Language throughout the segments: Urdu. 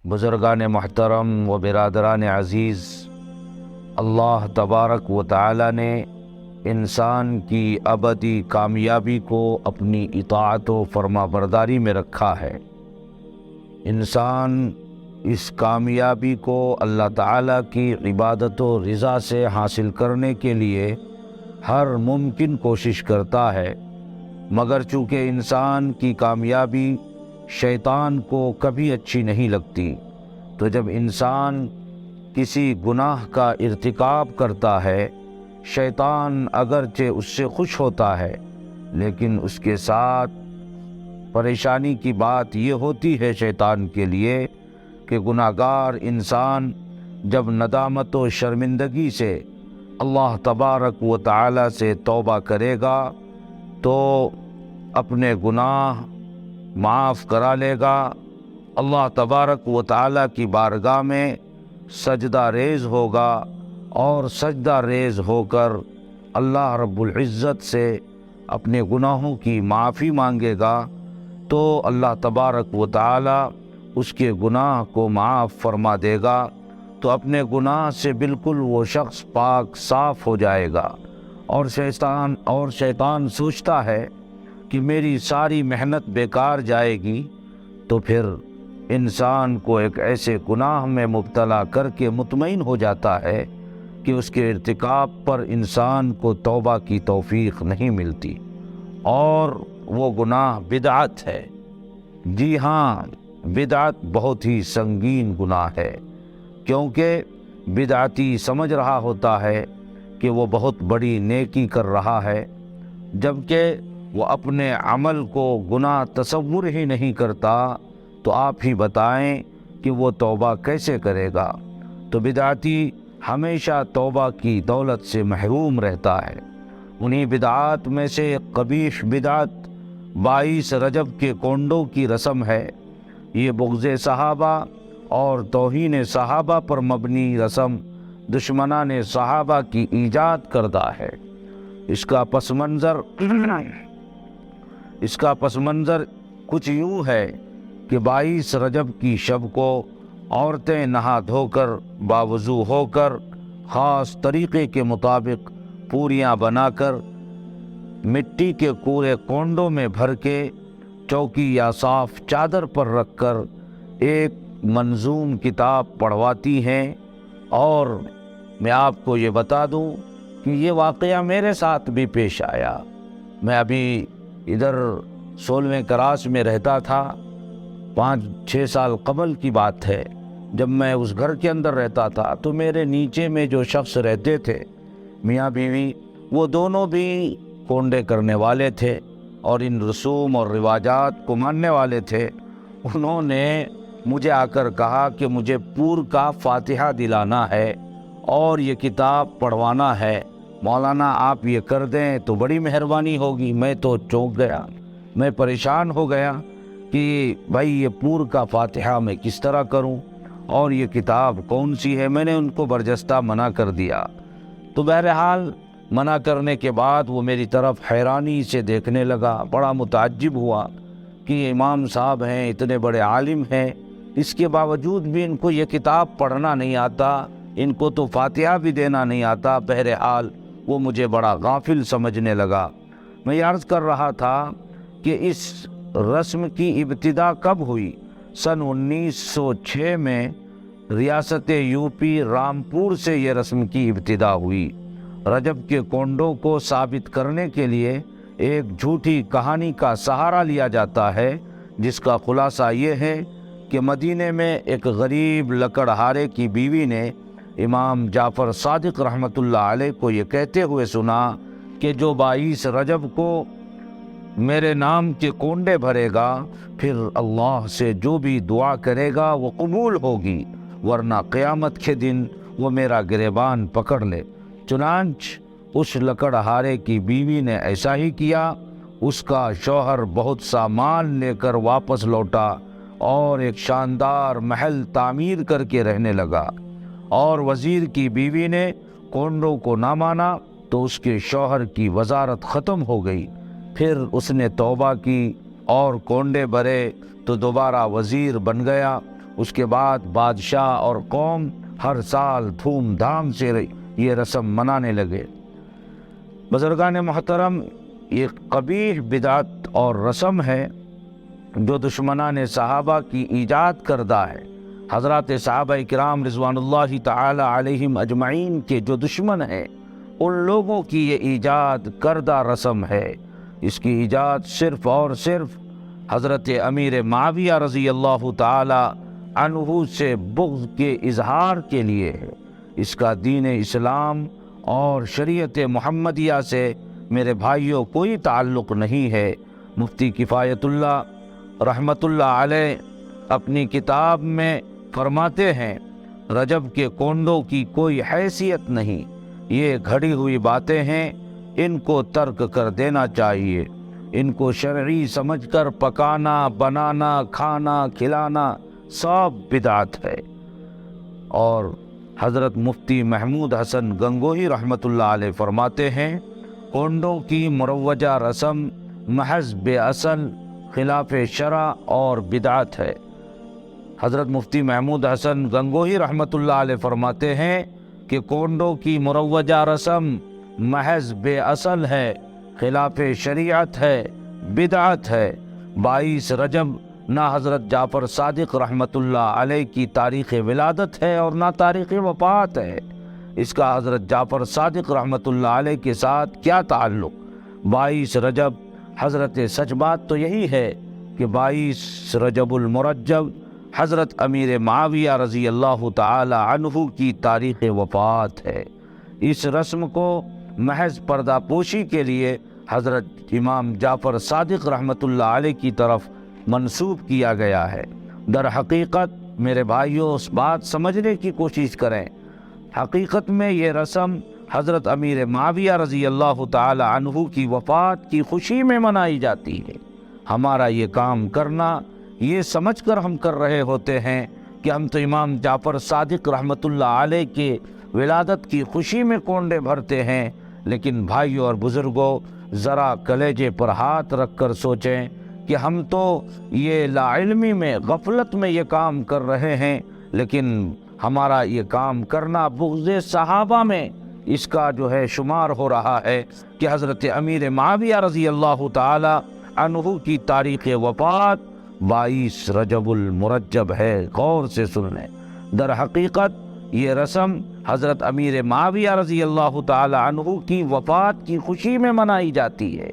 بزرگان محترم و برادران عزیز، اللہ تبارک و تعالی نے انسان کی ابدی کامیابی کو اپنی اطاعت و فرما برداری میں رکھا ہے۔ انسان اس کامیابی کو اللہ تعالیٰ کی عبادت و رضا سے حاصل کرنے کے لیے ہر ممکن کوشش کرتا ہے، مگر چونکہ انسان کی کامیابی شیطان کو کبھی اچھی نہیں لگتی، تو جب انسان کسی گناہ کا ارتکاب کرتا ہے، شیطان اگرچہ اس سے خوش ہوتا ہے، لیکن اس کے ساتھ پریشانی کی بات یہ ہوتی ہے شیطان کے لیے کہ گناہگار انسان جب ندامت و شرمندگی سے اللہ تبارک و تعالی سے توبہ کرے گا تو اپنے گناہ معاف کرا لے گا، اللہ تبارک و تعالی کی بارگاہ میں سجدہ ریز ہوگا، اور سجدہ ریز ہو کر اللہ رب العزت سے اپنے گناہوں کی معافی مانگے گا، تو اللہ تبارک و تعالی اس کے گناہ کو معاف فرما دے گا، تو اپنے گناہ سے بالکل وہ شخص پاک صاف ہو جائے گا۔ اور شیطان سوچتا ہے کہ میری ساری محنت بیکار جائے گی، تو پھر انسان کو ایک ایسے گناہ میں مبتلا کر کے مطمئن ہو جاتا ہے کہ اس کے ارتکاب پر انسان کو توبہ کی توفیق نہیں ملتی، اور وہ گناہ بدعت ہے۔ جی ہاں، بدعت بہت ہی سنگین گناہ ہے، کیونکہ بدعتی سمجھ رہا ہوتا ہے کہ وہ بہت بڑی نیکی کر رہا ہے، جبکہ وہ اپنے عمل کو گناہ تصور ہی نہیں کرتا، تو آپ ہی بتائیں کہ وہ توبہ کیسے کرے گا؟ تو بدعتی ہمیشہ توبہ کی دولت سے محروم رہتا ہے۔ انہی بدعات میں سے ایک قبیح بدعت 22 رجب کے کونڈوں کی رسم ہے۔ یہ بغض صحابہ اور توہین صحابہ پر مبنی رسم دشمنان صحابہ کی ایجاد کردہ ہے۔ اس کا پس منظر کچھ یوں ہے کہ 22 رجب کی شب کو عورتیں نہا دھو کر باوضو ہو کر خاص طریقے کے مطابق پوریاں بنا کر مٹی کے کوڑے کونڈوں میں بھر کے چوکی یا صاف چادر پر رکھ کر ایک منظوم کتاب پڑھواتی ہیں۔ اور میں آپ کو یہ بتا دوں کہ یہ واقعہ میرے ساتھ بھی پیش آیا۔ میں ابھی ادھر 16ویں کراس میں رہتا تھا، 5-6 سال قبل کی بات ہے۔ جب میں اس گھر کے اندر رہتا تھا تو میرے نیچے میں جو شخص رہتے تھے، میاں بیوی، وہ دونوں بھی کونڈے کرنے والے تھے اور ان رسوم اور رواجات کو ماننے والے تھے۔ انہوں نے مجھے آ کر کہا کہ مجھے پور کا فاتحہ دلانا ہے اور یہ کتاب پڑھوانا ہے، مولانا آپ یہ کر دیں تو بڑی مہربانی ہوگی۔ میں تو چونک گیا، میں پریشان ہو گیا کہ بھائی یہ پور کا فاتحہ میں کس طرح کروں، اور یہ کتاب کون سی ہے؟ میں نے ان کو برجستہ منع کر دیا۔ تو بہرحال منع کرنے کے بعد وہ میری طرف حیرانی سے دیکھنے لگا، بڑا متعجب ہوا کہ یہ امام صاحب ہیں، اتنے بڑے عالم ہیں، اس کے باوجود بھی ان کو یہ کتاب پڑھنا نہیں آتا، ان کو تو فاتحہ بھی دینا نہیں آتا۔ بہرحال وہ مجھے بڑا غافل سمجھنے لگا۔ میں یہ عرض کر رہا تھا کہ اس رسم کی ابتدا کب ہوئی؟ سن 1906 میں ریاست یوپی رامپور سے یہ رسم کی ابتدا ہوئی۔ رجب کے کونڈوں کو ثابت کرنے کے لیے ایک جھوٹی کہانی کا سہارا لیا جاتا ہے، جس کا خلاصہ یہ ہے کہ مدینے میں ایک غریب لکڑہارے کی بیوی نے امام جعفر صادق رحمۃ اللہ علیہ کو یہ کہتے ہوئے سنا کہ جو 22 رجب کو میرے نام کے کونڈے بھرے گا، پھر اللہ سے جو بھی دعا کرے گا وہ قبول ہوگی، ورنہ قیامت کے دن وہ میرا گریبان پکڑ لے۔ چنانچہ اس لکڑہارے کی بیوی نے ایسا ہی کیا۔ اس کا شوہر بہت سا مال لے کر واپس لوٹا اور ایک شاندار محل تعمیر کر کے رہنے لگا، اور وزیر کی بیوی نے کونڈوں کو نہ مانا تو اس کے شوہر کی وزارت ختم ہو گئی۔ پھر اس نے توبہ کی اور کونڈے بھرے تو دوبارہ وزیر بن گیا۔ اس کے بعد بادشاہ اور قوم ہر سال دھوم دھام سے یہ رسم منانے لگے۔ بزرگان محترم، یہ قبیح بدعت اور رسم ہے جو دشمنان صحابہ کی ایجاد کردہ ہے۔ حضرات صحابہ کرام رضوان اللہ تعالی علیہم اجمعین کے جو دشمن ہیں، ان لوگوں کی یہ ایجاد کردہ رسم ہے۔ اس کی ایجاد صرف اور صرف حضرت امیر معاویہ رضی اللہ تعالی عنہ سے بغض کے اظہار کے لیے ہے۔ اس کا دین اسلام اور شریعت محمدیہ سے میرے بھائیوں کوئی تعلق نہیں ہے۔ مفتی کفایت اللہ رحمت اللہ علیہ اپنی کتاب میں فرماتے ہیں، رجب کے کونڈوں کی کوئی حیثیت نہیں، یہ گھڑی ہوئی باتیں ہیں، ان کو ترک کر دینا چاہیے۔ ان کو شرعی سمجھ کر پکانا، بنانا، کھانا، کھلانا سب بدعت ہے۔ اور حضرت مفتی محمود حسن گنگوہی رحمت اللہ علیہ فرماتے ہیں، کونڈوں کی مروجہ رسم محض بے اصل، خلاف شرع اور بدعت ہے۔ حضرت مفتی محمود حسن گنگوہی رحمت اللہ علیہ فرماتے ہیں کہ کونڈوں کی مروجہ رسم محض بے اصل ہے، خلاف شریعت ہے، بدعت ہے۔ 22 رجب نہ حضرت جعفر صادق رحمت اللہ علیہ کی تاریخ ولادت ہے اور نہ تاریخ وفات ہے۔ اس کا حضرت جعفر صادق رحمت اللہ علیہ کے ساتھ کیا تعلق؟ 22 رجب حضرت سچ بات تو یہی ہے کہ 22 رجب المرجب حضرت امیر معاویہ رضی اللہ تعالی عنہ کی تاریخ وفات ہے۔ اس رسم کو محض پردہ پوشی کے لیے حضرت امام جعفر صادق رحمت اللہ علیہ کی طرف منسوب کیا گیا ہے۔ در حقیقت میرے بھائیوں، اس بات سمجھنے کی کوشش کریں، حقیقت میں یہ رسم حضرت امیر معاویہ رضی اللہ تعالی عنہ کی وفات کی خوشی میں منائی جاتی ہے۔ ہمارا یہ کام کرنا یہ سمجھ کر ہم کر رہے ہوتے ہیں کہ ہم تو امام جعفر صادق رحمت اللہ علیہ کے ولادت کی خوشی میں کونڈے بھرتے ہیں، لیکن بھائیوں اور بزرگوں، ذرا کلیجے پر ہاتھ رکھ کر سوچیں کہ ہم تو یہ لا علمی میں، غفلت میں یہ کام کر رہے ہیں، لیکن ہمارا یہ کام کرنا بغض صحابہ میں اس کا جو ہے شمار ہو رہا ہے کہ حضرت امیر معاویہ رضی اللہ تعالی عنہ کی تاریخ وفات 22 رجب المرجب ہے۔ غور سے سن لیں، در حقیقت یہ رسم حضرت امیر معاویہ رضی اللہ تعالی عنہ کی وفات کی خوشی میں منائی جاتی ہے۔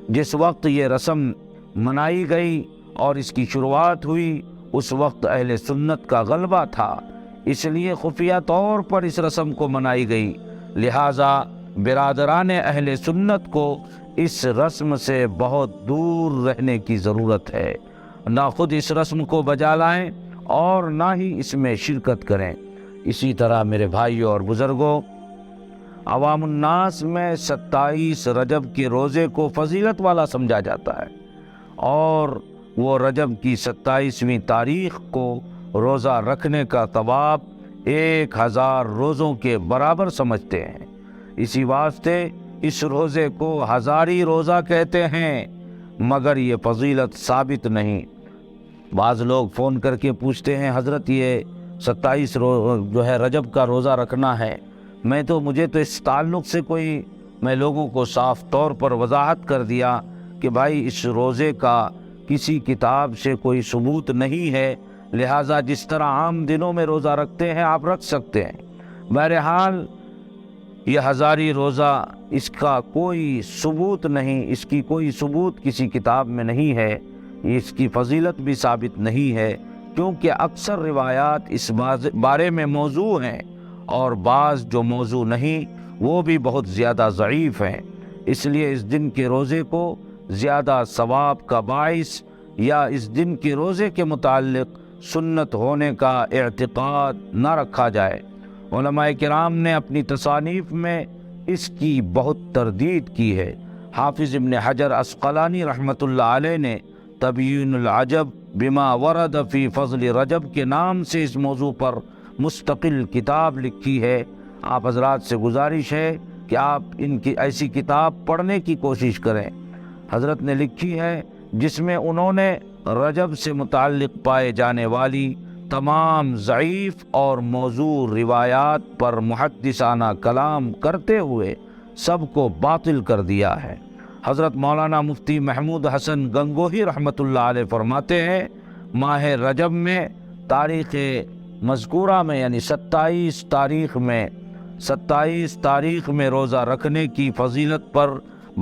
جس وقت یہ رسم منائی گئی اور اس کی شروعات ہوئی، اس وقت اہل سنت کا غلبہ تھا، اس لیے خفیہ طور پر اس رسم کو منائی گئی۔ لہٰذا برادران اہل سنت کو اس رسم سے بہت دور رہنے کی ضرورت ہے، نہ خود اس رسم کو بجا لائیں اور نہ ہی اس میں شرکت کریں۔ اسی طرح میرے بھائیوں اور بزرگوں، عوام الناس میں 27 رجب کے روزے کو فضیلت والا سمجھا جاتا ہے، اور وہ رجب کی 27ویں تاریخ کو روزہ رکھنے کا ثواب 1000 روزوں کے برابر سمجھتے ہیں۔ اسی واسطے اس روزے کو ہزاری روزہ کہتے ہیں، مگر یہ فضیلت ثابت نہیں۔ بعض لوگ فون کر کے پوچھتے ہیں، حضرت یہ 27 جو ہے رجب کا روزہ رکھنا ہے، مجھے تو اس تعلق سے میں لوگوں کو صاف طور پر وضاحت کر دیا کہ بھائی اس روزے کا کسی کتاب سے کوئی ثبوت نہیں ہے، لہٰذا جس طرح عام دنوں میں روزہ رکھتے ہیں آپ رکھ سکتے ہیں۔ بہرحال یہ ہزاری روزہ، اس کا کوئی ثبوت نہیں، اس کی کوئی ثبوت کسی کتاب میں نہیں ہے، اس کی فضیلت بھی ثابت نہیں ہے، کیونکہ اکثر روایات اس بارے میں موضوع ہیں، اور بعض جو موضوع نہیں وہ بھی بہت زیادہ ضعیف ہیں۔ اس لیے اس دن کے روزے کو زیادہ ثواب کا باعث یا اس دن کے روزے کے متعلق سنت ہونے کا اعتقاد نہ رکھا جائے۔ علماء کرام نے اپنی تصانیف میں اس کی بہت تردید کی ہے۔ حافظ ابن حجر عسقلانی رحمت اللہ علیہ نے تبیین العجب بما ورد فی فضل رجب کے نام سے اس موضوع پر مستقل کتاب لکھی ہے۔ آپ حضرات سے گزارش ہے کہ آپ ان کی ایسی کتاب پڑھنے کی کوشش کریں۔ حضرت نے لکھی ہے جس میں انہوں نے رجب سے متعلق پائے جانے والی تمام ضعیف اور موضوع روایات پر محدثانہ کلام کرتے ہوئے سب کو باطل کر دیا ہے۔ حضرت مولانا مفتی محمود حسن گنگوہی رحمۃ اللہ علیہ فرماتے ہیں، ماہ رجب میں تاریخ مذکورہ میں یعنی 27 تاریخ میں روزہ رکھنے کی فضیلت پر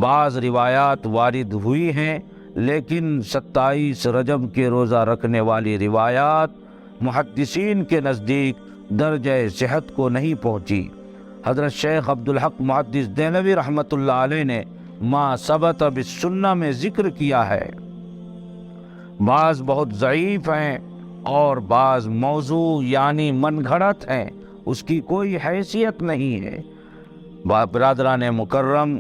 بعض روایات وارد ہوئی ہیں، لیکن 27 رجب کے روزہ رکھنے والی روایات محدثین کے نزدیک درجہ صحت کو نہیں پہنچی۔ حضرت شیخ عبدالحق محدث دہلوی رحمۃ اللہ علیہ نے ما ثبت بالسنہ میں ذکر کیا ہے، بعض بہت ضعیف ہیں اور بعض موضوع یعنی من گھڑت ہیں، اس کی کوئی حیثیت نہیں ہے۔ برادران مکرم،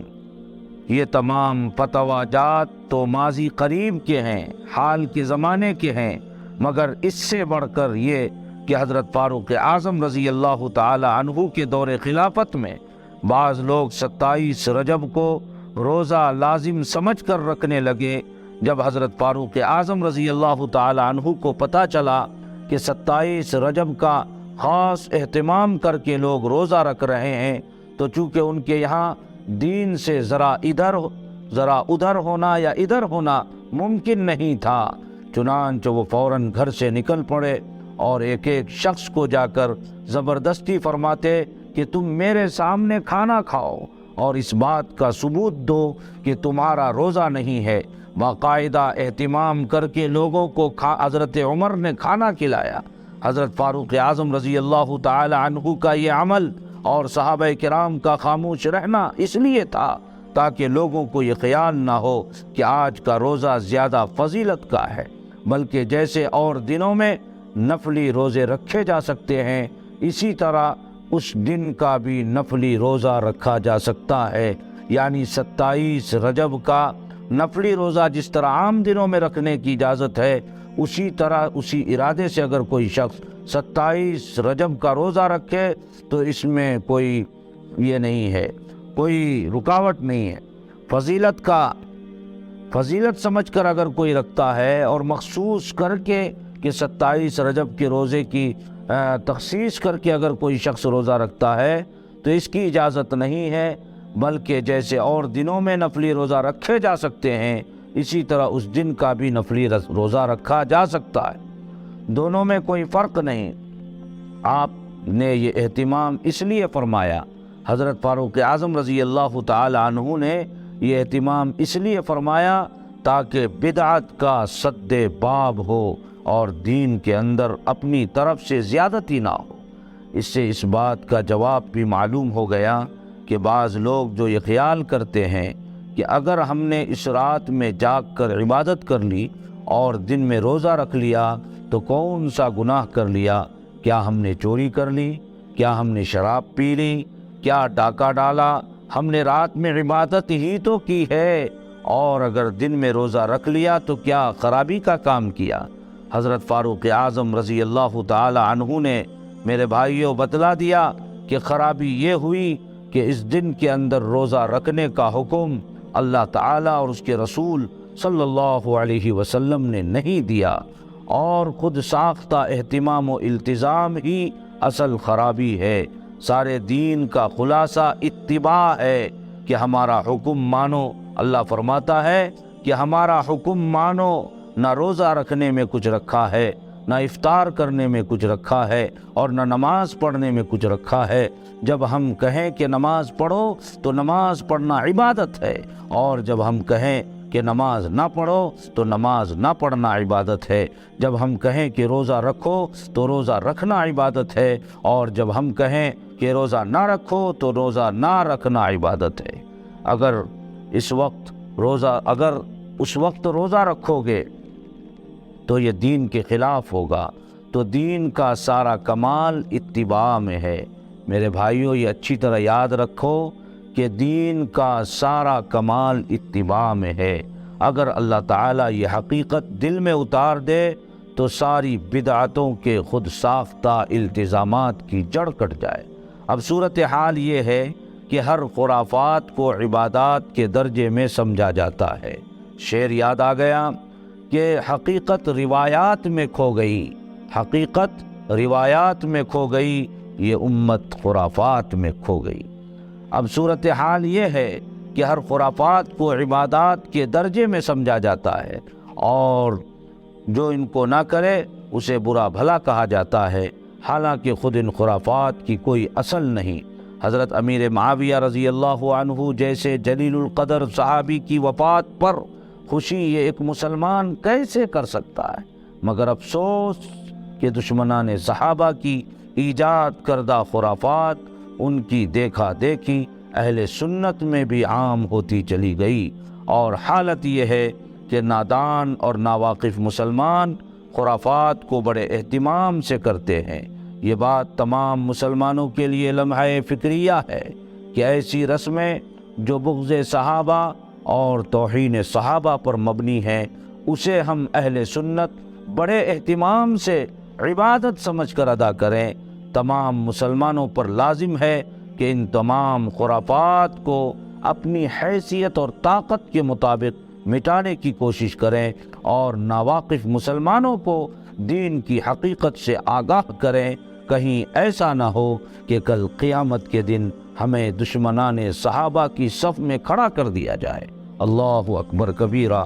یہ تمام فتویٰ جات تو ماضی قریب کے ہیں، حال کے زمانے کے ہیں، مگر اس سے بڑھ کر یہ کہ حضرت فاروق اعظم رضی اللہ تعالی عنہ کے دور خلافت میں بعض لوگ 27 رجب کو روزہ لازم سمجھ کر رکھنے لگے۔ جب حضرت فاروق اعظم رضی اللہ تعالی عنہ کو پتہ چلا کہ 27 رجب کا خاص اہتمام کر کے لوگ روزہ رکھ رہے ہیں، تو چونکہ ان کے یہاں دین سے ذرا ادھر ہونا یا ادھر ہونا ممکن نہیں تھا، چنانچہ وہ فوراً گھر سے نکل پڑے اور ایک ایک شخص کو جا کر زبردستی فرماتے کہ تم میرے سامنے کھانا کھاؤ اور اس بات کا ثبوت دو کہ تمہارا روزہ نہیں ہے۔ باقاعدہ اہتمام کر کے لوگوں کو حضرت عمر نے کھانا کھلایا۔ حضرت فاروق اعظم رضی اللہ تعالی عنہ کا یہ عمل اور صحابہ کرام کا خاموش رہنا اس لیے تھا تاکہ لوگوں کو یہ خیال نہ ہو کہ آج کا روزہ زیادہ فضیلت کا ہے، بلکہ جیسے اور دنوں میں نفلی روزے رکھے جا سکتے ہیں، اسی طرح اس دن کا بھی نفلی روزہ رکھا جا سکتا ہے۔ یعنی 27 رجب کا نفلی روزہ جس طرح عام دنوں میں رکھنے کی اجازت ہے، اسی طرح اسی ارادے سے اگر کوئی شخص 27 رجب کا روزہ رکھے تو اس میں کوئی یہ نہیں ہے، کوئی رکاوٹ نہیں ہے۔ فضیلت سمجھ کر اگر کوئی رکھتا ہے اور مخصوص کر کے کہ 27 رجب کے روزے کی تخصیص کر کے اگر کوئی شخص روزہ رکھتا ہے تو اس کی اجازت نہیں ہے، بلکہ جیسے اور دنوں میں نفلی روزہ رکھے جا سکتے ہیں، اسی طرح اس دن کا بھی نفلی روزہ رکھا جا سکتا ہے، دونوں میں کوئی فرق نہیں۔ آپ نے یہ اہتمام اس لیے فرمایا، حضرت فاروق اعظم رضی اللہ تعالی عنہ نے یہ اہتمام اس لیے فرمایا تاکہ بدعت کا سد باب ہو اور دین کے اندر اپنی طرف سے زیادتی نہ ہو۔ اس سے اس بات کا جواب بھی معلوم ہو گیا کہ بعض لوگ جو یہ خیال کرتے ہیں کہ اگر ہم نے اس رات میں جاگ کر عبادت کر لی اور دن میں روزہ رکھ لیا تو کون سا گناہ کر لیا؟ کیا ہم نے چوری کر لی؟ کیا ہم نے شراب پی لی؟ کیا ڈاکہ ڈالا؟ ہم نے رات میں عبادت ہی تو کی ہے، اور اگر دن میں روزہ رکھ لیا تو کیا خرابی کا کام کیا؟ حضرت فاروق اعظم رضی اللہ تعالی عنہ نے میرے بھائیوں بتلا دیا کہ خرابی یہ ہوئی کہ اس دن کے اندر روزہ رکھنے کا حکم اللہ تعالیٰ اور اس کے رسول صلی اللہ علیہ وسلم نے نہیں دیا، اور خود ساختہ اہتمام و التزام ہی اصل خرابی ہے۔ سارے دین کا خلاصہ اتباع ہے کہ ہمارا حکم مانو۔ اللہ فرماتا ہے کہ ہمارا حکم مانو، نہ روزہ رکھنے میں کچھ رکھا ہے، نہ افطار کرنے میں کچھ رکھا ہے، اور نہ نماز پڑھنے میں کچھ رکھا ہے۔ جب ہم کہیں کہ نماز پڑھو تو نماز پڑھنا عبادت ہے، اور جب ہم کہیں کہ نماز نہ پڑھو تو نماز نہ پڑھنا عبادت ہے۔ جب ہم کہیں کہ روزہ رکھو تو روزہ رکھنا عبادت ہے، اور جب ہم کہیں کہ روزہ نہ رکھو تو روزہ نہ رکھنا عبادت ہے۔ اگر اس وقت روزہ رکھو گے تو یہ دین کے خلاف ہوگا، تو دین کا سارا کمال اتباع میں ہے۔ میرے بھائیوں، یہ اچھی طرح یاد رکھو کہ دین کا سارا کمال اتباع میں ہے۔ اگر اللہ تعالیٰ یہ حقیقت دل میں اتار دے تو ساری بدعتوں کے خود ساختہ التزامات کی جڑ کٹ جائے۔ اب صورتحال یہ ہے کہ ہر خرافات کو عبادات کے درجے میں سمجھا جاتا ہے۔ شعر یاد آ گیا کہ حقیقت روایات میں کھو گئی، حقیقت روایات میں کھو گئی، یہ امت خرافات میں کھو گئی۔ اب صورتحال یہ ہے کہ ہر خرافات کو عبادات کے درجے میں سمجھا جاتا ہے، اور جو ان کو نہ کرے اسے برا بھلا کہا جاتا ہے، حالانکہ خود ان خرافات کی کوئی اصل نہیں۔ حضرت امیر معاویہ رضی اللہ عنہ جیسے جلیل القدر صحابی کی وفات پر خوشی یہ ایک مسلمان کیسے کر سکتا ہے؟ مگر افسوس کہ دشمنان صحابہ کی ایجاد کردہ خرافات، ان کی دیکھا دیکھی اہل سنت میں بھی عام ہوتی چلی گئی، اور حالت یہ ہے کہ نادان اور ناواقف مسلمان خرافات کو بڑے اہتمام سے کرتے ہیں۔ یہ بات تمام مسلمانوں کے لیے لمحہ فکریہ ہے کہ ایسی رسمیں جو بغض صحابہ اور توہین صحابہ پر مبنی ہیں، اسے ہم اہل سنت بڑے اہتمام سے عبادت سمجھ کر ادا کریں۔ تمام مسلمانوں پر لازم ہے کہ ان تمام خرافات کو اپنی حیثیت اور طاقت کے مطابق مٹانے کی کوشش کریں، اور ناواقف مسلمانوں کو دین کی حقیقت سے آگاہ کریں۔ کہیں ایسا نہ ہو کہ کل قیامت کے دن ہمیں دشمنان صحابہ کی صف میں کھڑا کر دیا جائے۔ اللہ اکبر کبیرہ۔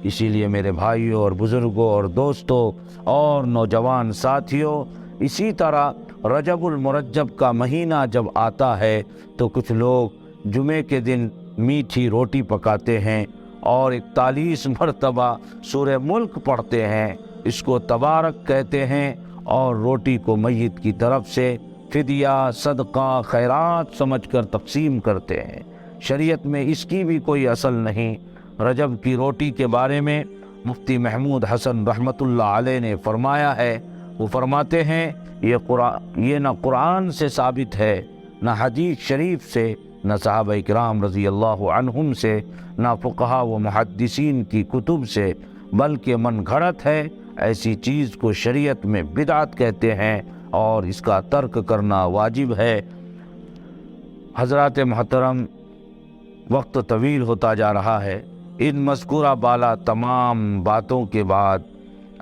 اسی لیے میرے بھائیوں اور بزرگوں اور دوستوں اور نوجوان ساتھیوں، اسی طرح رجب المرجب کا مہینہ جب آتا ہے تو کچھ لوگ جمعے کے دن میٹھی روٹی پکاتے ہیں اور 41 مرتبہ سورہ ملک پڑھتے ہیں، اس کو تبارک کہتے ہیں، اور روٹی کو میت کی طرف سے فدیہ، صدقہ، خیرات سمجھ کر تقسیم کرتے ہیں۔ شریعت میں اس کی بھی کوئی اصل نہیں۔ رجب کی روٹی کے بارے میں مفتی محمود حسن رحمۃ اللہ علیہ نے فرمایا ہے، وہ فرماتے ہیں یہ نہ قرآن سے ثابت ہے، نہ حدیث شریف سے، نہ صحابہ کرام رضی اللہ عنہم سے، نہ فقہاء و محدثین کی کتب سے، بلکہ من گھڑت ہے۔ ایسی چیز کو شریعت میں بدعت کہتے ہیں اور اس کا ترک کرنا واجب ہے۔ حضرات محترم، وقت طویل ہوتا جا رہا ہے۔ ان مذکورہ بالا تمام باتوں کے بعد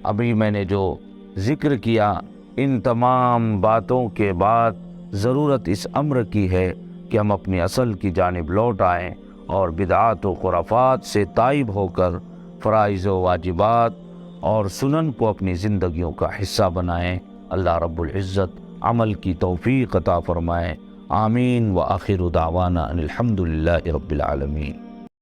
ابھی میں نے جو ذکر کیا، ان تمام باتوں کے بعد ضرورت اس امر کی ہے کہ ہم اپنی اصل کی جانب لوٹ آئیں اور بدعات و خرافات سے تائب ہو کر فرائض و واجبات اور سنن کو اپنی زندگیوں کا حصہ بنائیں۔ اللہ رب العزت عمل کی توفیق عطا فرمائے۔ آمین۔ وآخر دعوانا ان الحمد للہ رب العالمین۔